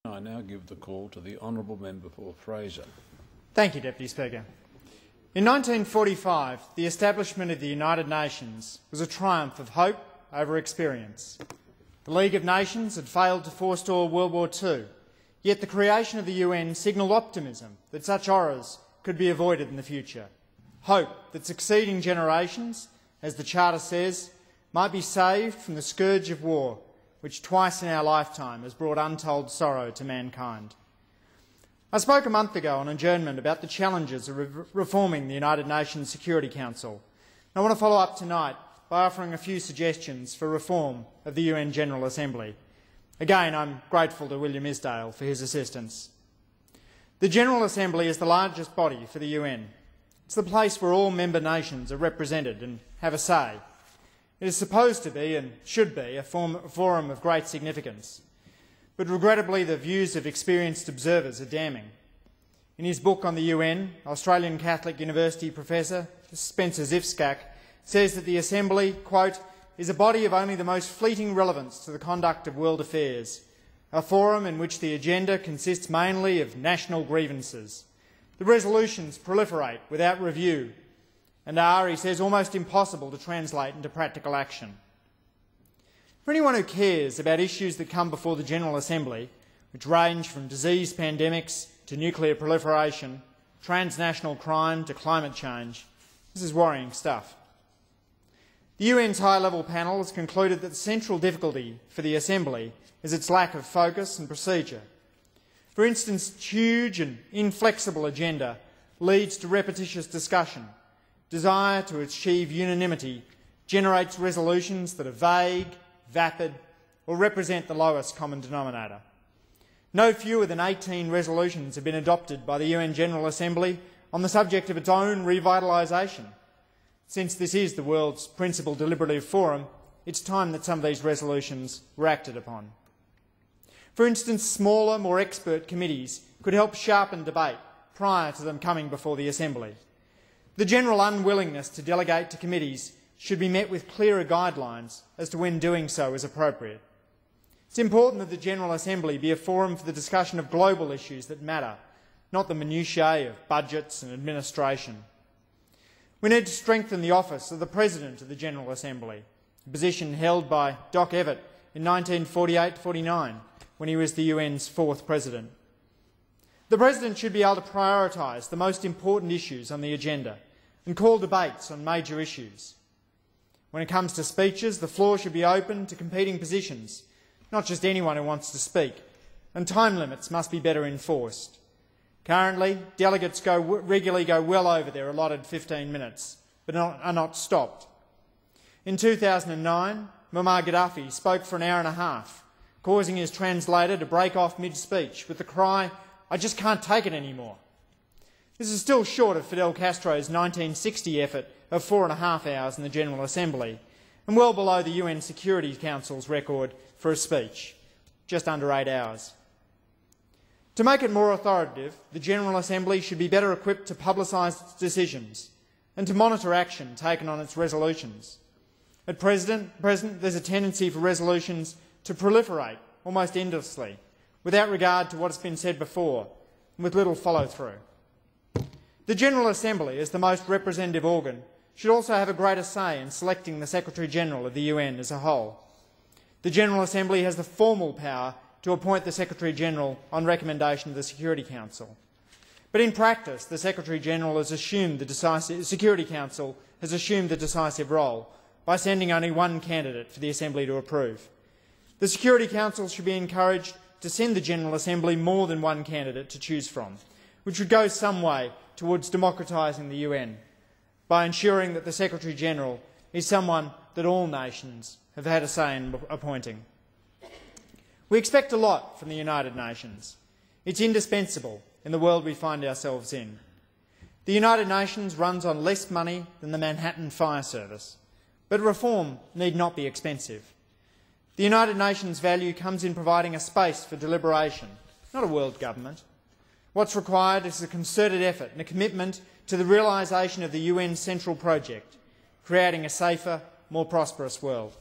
I now give the call to the honourable member for Fraser. Thank you, Deputy Speaker. In 1945, the establishment of the United Nations was a triumph of hope over experience. The League of Nations had failed to forestall World War II, yet the creation of the UN signalled optimism that such horrors could be avoided in the future. Hope that succeeding generations, as the Charter says, might be saved from the scourge of war, which twice in our lifetime has brought untold sorrow to mankind. I spoke a month ago on adjournment about the challenges of reforming the United Nations Security Council. I want to follow up tonight by offering a few suggestions for reform of the UN General Assembly. Again, I'm grateful to William Isdale for his assistance. The General Assembly is the largest body for the UN. It's the place where all member nations are represented and have a say. It is supposed to be, and should be, a forum of great significance. But regrettably, the views of experienced observers are damning. In his book on the UN, Australian Catholic University professor Spencer Zivskak says that the Assembly, quote, is a body of only the most fleeting relevance to the conduct of world affairs, a forum in which the agenda consists mainly of national grievances. The resolutions proliferate without review and are, he says, almost impossible to translate into practical action. For anyone who cares about issues that come before the General Assembly, which range from disease pandemics to nuclear proliferation, transnational crime to climate change, this is worrying stuff. The UN's high-level panel has concluded that the central difficulty for the Assembly is its lack of focus and procedure. For instance, its huge and inflexible agenda leads to repetitious discussion. Desire to achieve unanimity generates resolutions that are vague, vapid, or represent the lowest common denominator. No fewer than 18 resolutions have been adopted by the UN General Assembly on the subject of its own revitalisation. Since this is the world's principal deliberative forum, it's time that some of these resolutions were acted upon. For instance, smaller, more expert committees could help sharpen debate prior to them coming before the Assembly. The general unwillingness to delegate to committees should be met with clearer guidelines as to when doing so is appropriate. It's important that the General Assembly be a forum for the discussion of global issues that matter, not the minutiae of budgets and administration. We need to strengthen the office of the President of the General Assembly, a position held by Doc Evatt in 1948-49, when he was the UN's fourth President. The President should be able to prioritise the most important issues on the agenda and call debates on major issues. When it comes to speeches, the floor should be open to competing positions, not just anyone who wants to speak, and time limits must be better enforced. Currently, delegates regularly go well over their allotted 15 minutes, but are not stopped. In 2009, Muammar Gaddafi spoke for an hour and a half, causing his translator to break off mid-speech with the cry, "I just can't take it anymore." This is still short of Fidel Castro's 1960 effort of 4.5 hours in the General Assembly, and well below the UN Security Council's record for a speech, just under 8 hours. To make it more authoritative, the General Assembly should be better equipped to publicise its decisions and to monitor action taken on its resolutions. At present, there's a tendency for resolutions to proliferate almost endlessly, without regard to what has been said before, and with little follow-through. The General Assembly, as the most representative organ, should also have a greater say in selecting the Secretary-General of the UN as a whole. The General Assembly has the formal power to appoint the Secretary-General on recommendation of the Security Council. But in practice, the Secretary-General has assumed the Security Council has assumed the decisive role by sending only one candidate for the Assembly to approve. The Security Council should be encouraged to send the General Assembly more than one candidate to choose from, which would go some way towards democratising the UN by ensuring that the Secretary-General is someone that all nations have had a say in appointing. We expect a lot from the United Nations. It's indispensable in the world we find ourselves in. The United Nations runs on less money than the Manhattan Fire Service, but reform need not be expensive. The United Nations value comes in providing a space for deliberation, not a world government. What's required is a concerted effort and a commitment to the realisation of the UN's central project, creating a safer, more prosperous world.